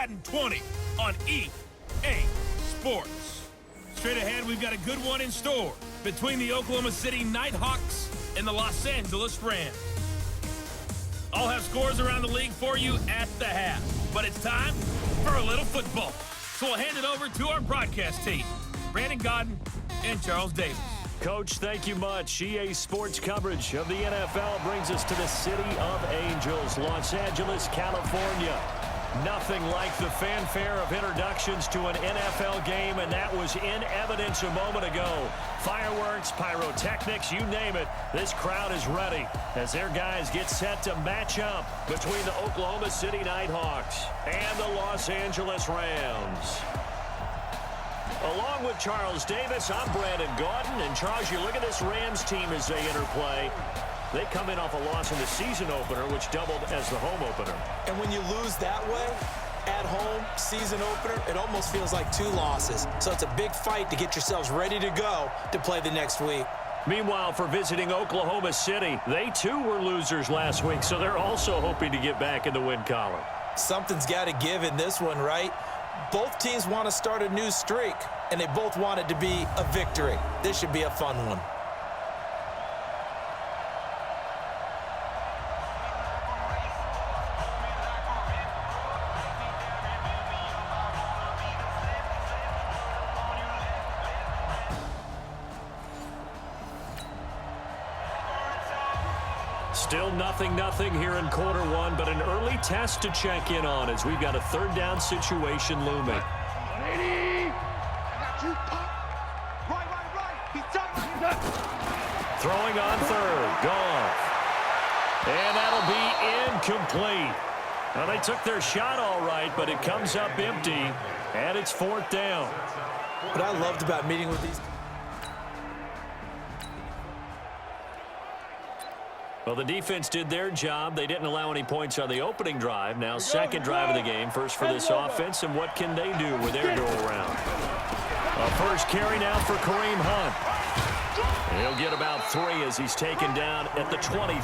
Madden 20 on EA Sports. Straight ahead, we've got a good one in store between the Oklahoma City Nighthawks and the Los Angeles Rams. I'll have scores around the league for you at the half, but it's time for a little football. So we'll hand it over to our broadcast team, Brandon Godden and Charles Davis. Coach, thank you much. EA Sports coverage of the NFL brings us to the City of Angels, Los Angeles, California. Nothing like the fanfare of introductions to an NFL game, and that was in evidence a moment ago. Fireworks, pyrotechnics, you name it. This crowd is ready as their guys get set to match up between the Oklahoma City Nighthawks and the Los Angeles Rams. Along with Charles Davis, I'm Brandon Godden. And Charles, you look at this Rams team as they interplay. They come in off a loss in the season opener, which doubled as the home opener. And when you lose that way, at home, season opener, it almost feels like two losses. So it's a big fight to get yourselves ready to go to play the next week. Meanwhile, for visiting Oklahoma City, they too were losers last week, so they're also hoping to get back in the win column. Something's got to give in this one, right? Both teams want to start a new streak, and they both want it to be a victory. This should be a fun one. Still nothing here in quarter one, but an early test to check in on as we've got a third down situation looming. Throwing on third, Goff. And that'll be incomplete. Well, they took their shot all right, but it comes up empty, and it's fourth down. What I loved about meeting with these... Well, the defense did their job. They didn't allow any points on the opening drive. Now second drive of the game. First for this offense, and what can they do with their go-around? A first carry now for Kareem Hunt. He'll get about 3 as he's taken down at the 23.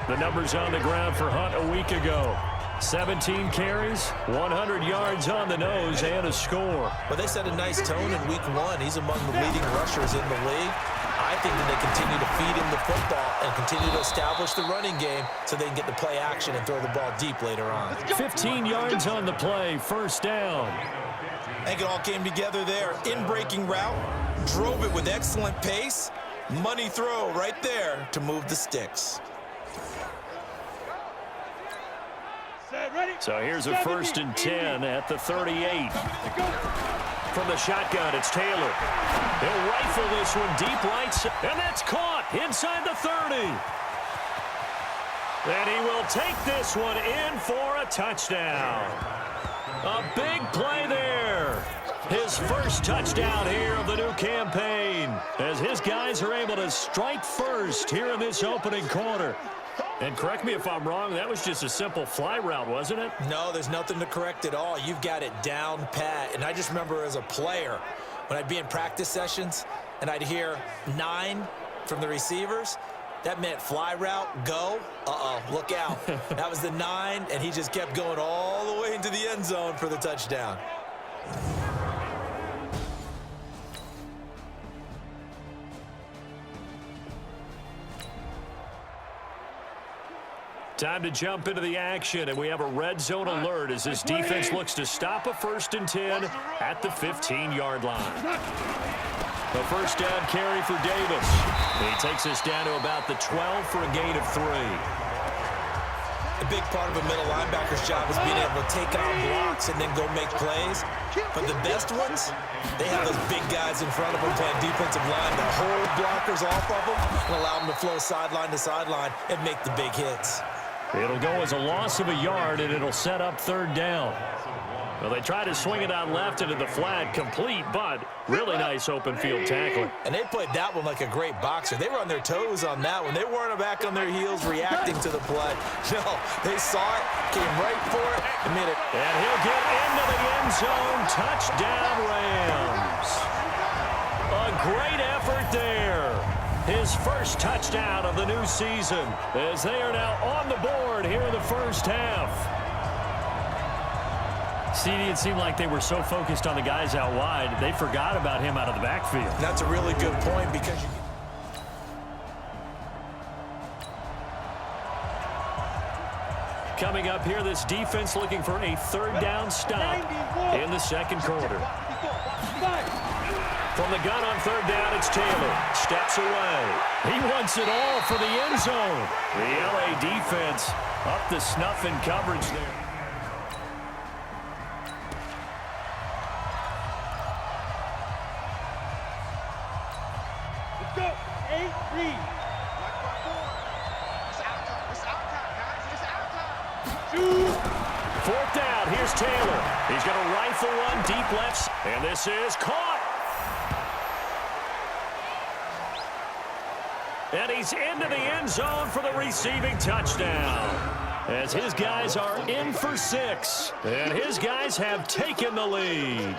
The numbers on the ground for Hunt a week ago. 17 carries, 100 yards on the nose, and a score. Well, they set a nice tone in week one. He's among the leading rushers in the league. I think that they continue to feed him the football and continue to establish the running game so they can get the play action and throw the ball deep later on. 15 yards on the play, first down. I think it all came together there. In-breaking route, drove it with excellent pace. Money throw right there to move the sticks. So here's a first and 10 at the 38. From the shotgun, it's Taylor. He'll rifle this one deep right, and that's caught inside the 30. And he will take this one in for a touchdown. A big play there. His first touchdown here of the new campaign as his guys are able to strike first here in this opening quarter. And correct me if I'm wrong, that was just a simple fly route, wasn't it? No, there's nothing to correct at all. You've got it down pat. And I just remember as a player, when I'd be in practice sessions and I'd hear 9 from the receivers, that meant fly route, go, look out. That was the 9, and he just kept going all the way into the end zone for the touchdown. Time to jump into the action, and we have a red zone alert as this defense looks to stop a first and 10 at the 15-yard line. The first down carry for Davis. He takes us down to about the 12 for a gain of 3. A big part of a middle linebacker's job is being able to take on blocks and then go make plays. But the best ones, they have those big guys in front of them playing defensive line that hold blockers off of them and allow them to flow sideline to sideline and make the big hits. It'll go as a loss of a yard, and it'll set up third down. Well, they try to swing it out left into the flat, complete, but really nice open field tackling. And they played that one like a great boxer. They were on their toes on that one. They weren't back on their heels reacting to the play. No, they saw it, came right for it, and made it. And he'll get into the end zone. Touchdown, Rams. A great effort there. His first touchdown of the new season as they are now on the board here in the first half. See, it seemed like they were so focused on the guys out wide, they forgot about him out of the backfield. That's a really good point because you... Coming up here, this defense looking for a third down stop in the second quarter. From the gun on third down, it's Taylor. Steps away. He wants it all for the end zone. The LA defense up to snuff in coverage there. Let's go. 8-3. Fourth down, here's Taylor. He's going to rifle one deep left, and this is caught. And he's into the end zone for the receiving touchdown. As his guys are in for 6, and his guys have taken the lead.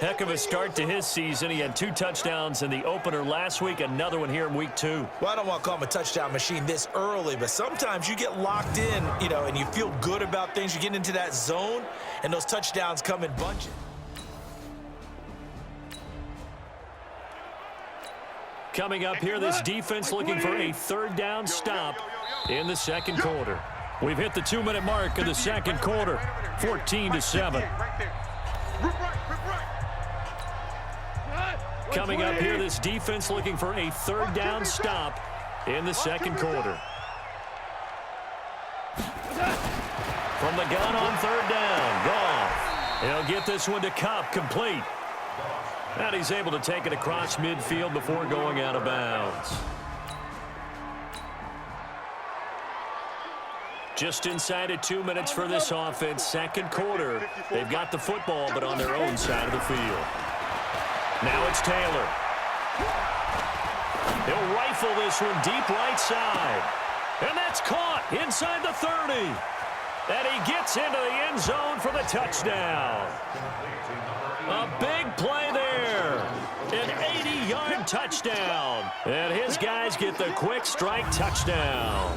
Heck of a start to his season. He had 2 touchdowns in the opener last week, another one here in week 2. Well, I don't want to call him a touchdown machine this early, but sometimes you get locked in, and you feel good about things. You get into that zone, and those touchdowns come in bunches. Coming up here, this defense looking for a third down stop in the second quarter. We've hit the 2-minute mark of the second quarter, 14-7. Coming up here, this defense looking for a third down stop in the second quarter. From the gun on third down, Goff. He'll get this one to Kupp, complete. And he's able to take it across midfield before going out of bounds. Just inside of 2 minutes for this offense, second quarter. They've got the football, but on their own side of the field. Now it's Taylor. He'll rifle this one deep right side. And that's caught inside the 30. And he gets into the end zone for the touchdown. A big play there. An 80-yard touchdown. And his guys get the quick strike touchdown.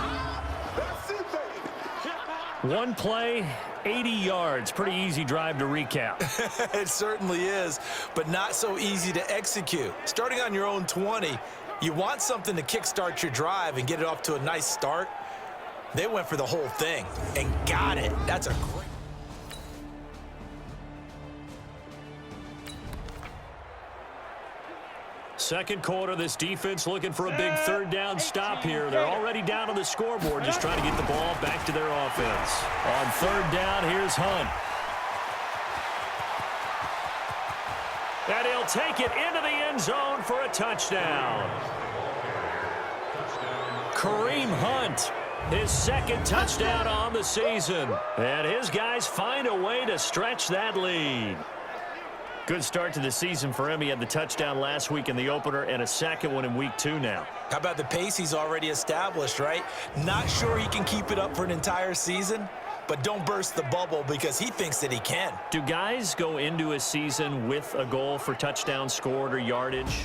One play, 80 yards. Pretty easy drive to recap. It certainly is, but not so easy to execute. Starting on your own 20, you want something to kickstart your drive and get it off to a nice start. They went for the whole thing and got it. That's a great... Second quarter, this defense looking for a big third down stop here. They're already down on the scoreboard, just trying to get the ball back to their offense. On third down, here's Hunt. And he'll take it into the end zone for a touchdown. Kareem Hunt, his second touchdown on the season. And his guys find a way to stretch that lead. Good start to the season for him. He had the touchdown last week in the opener and a second one in week 2 now. How about the pace he's already established, right? Not sure he can keep it up for an entire season, but don't burst the bubble because he thinks that he can. Do guys go into a season with a goal for touchdowns scored or yardage?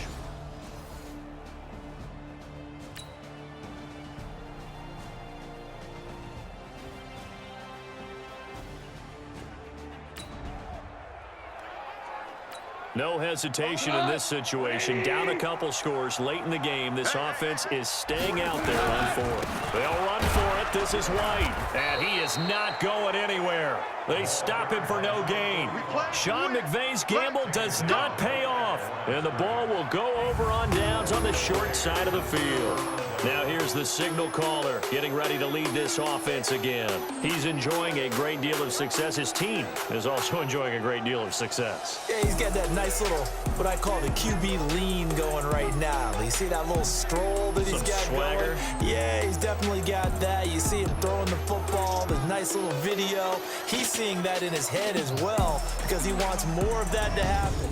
No hesitation in this situation. Down a couple scores late in the game. This offense is staying out there on fourth. They'll run for it. This is White. And he is not going anywhere. They stop him for no gain. Sean McVay's gamble does not pay off. And the ball will go over on downs on the short side of the field. Now here's the signal caller getting ready to lead this offense again. He's enjoying a great deal of success. His team is also enjoying a great deal of success. Yeah, he's got that nice little, what I call the QB lean going right now. You see that little stroll that he's got swagger going? Yeah, he's definitely got that. You see him throwing the football, the nice little video. He's seeing that in his head as well because he wants more of that to happen.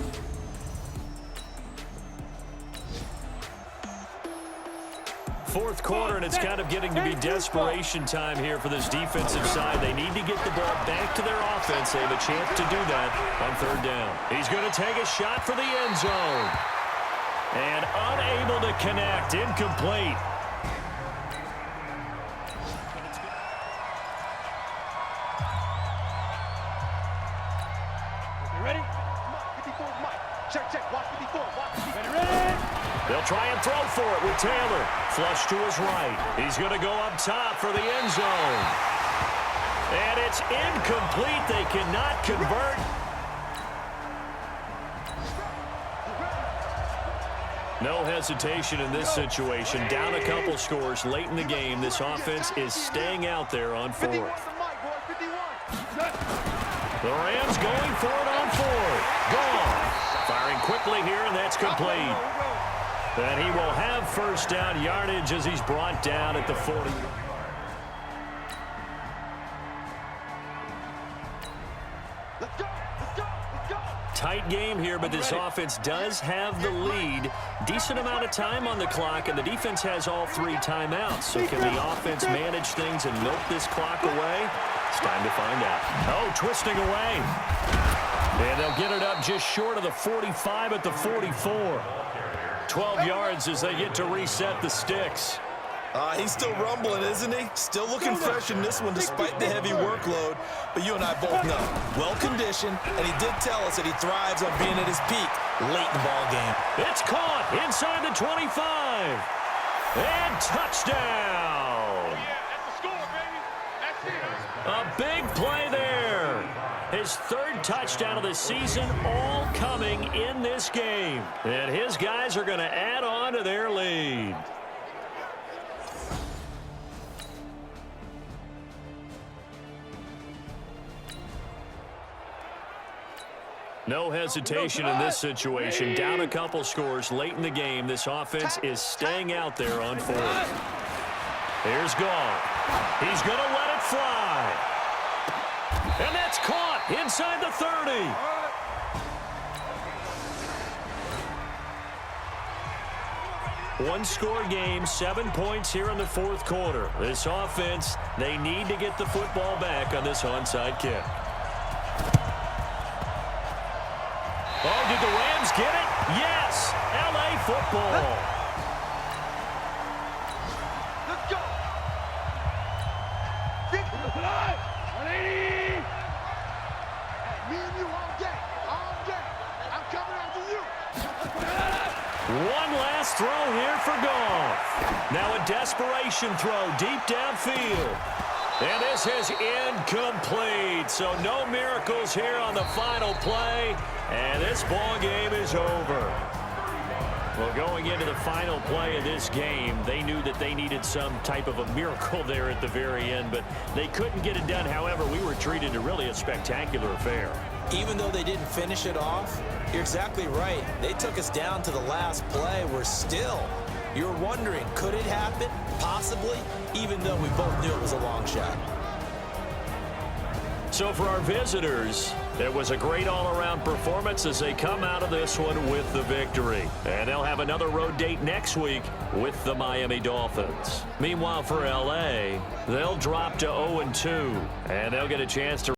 Fourth quarter, and it's kind of getting to be desperation time here for this defensive side. They need to get the ball back to their offense. They have a chance to do that on third down. He's going to take a shot for the end zone. And unable to connect, incomplete. Ready? Mike, 54, Mike. Check, check. Watch 54. Watch 54. Ready? They'll try and throw for it with Taylor. Flush to his right. He's going to go up top for the end zone. And it's incomplete. They cannot convert. No hesitation in this situation. Down a couple scores late in the game. This offense is staying out there on fourth. The Rams going for it on fourth. Gone. Firing quickly here, and that's complete. And he will have first down yardage as he's brought down at the 40. Tight game here, but this offense does have the lead. Decent amount of time on the clock, and the defense has all 3 timeouts. So can the offense manage things and milk this clock away? It's time to find out. Oh, twisting away. And they'll get it up just short of the 45 at the 44. 12 yards as they get to reset the sticks. He's still rumbling, isn't he? Still looking fresh in this one despite the heavy workload. But you and I both know, well-conditioned, and he did tell us that he thrives on being at his peak late in the ball game. It's caught inside the 25. And touchdown. Yeah, that's the score, baby. That's it. A big play there. His 3rd touchdown of the season, all coming in this game. And his guys are going to add on to their lead. No hesitation in this situation. Down a couple scores late in the game. This offense is staying out there on fourth. Here's Goff. He's going to let it fly. And that's caught inside the 30. One-score game, 7 points here in the 4th quarter. This offense, they need to get the football back on this onside kick. Oh, did the Rams get it? Yes! L.A. football. Let's go. 180. Me and you all day. All day. I'm coming after you. One last throw here for Goff. Now a desperation throw deep downfield. And this is incomplete. So no miracles here on the final play. And this ball game is over. Well, going into the final play of this game, they knew that they needed some type of a miracle there at the very end, but they couldn't get it done. However, we were treated to really a spectacular affair. Even though they didn't finish it off, you're exactly right. They took us down to the last play. You're wondering, could it happen? Possibly, even though we both knew it was a long shot. So for our visitors, it was a great all-around performance as they come out of this one with the victory. And they'll have another road date next week with the Miami Dolphins. Meanwhile, for L.A., they'll drop to 0-2, and they'll get a chance to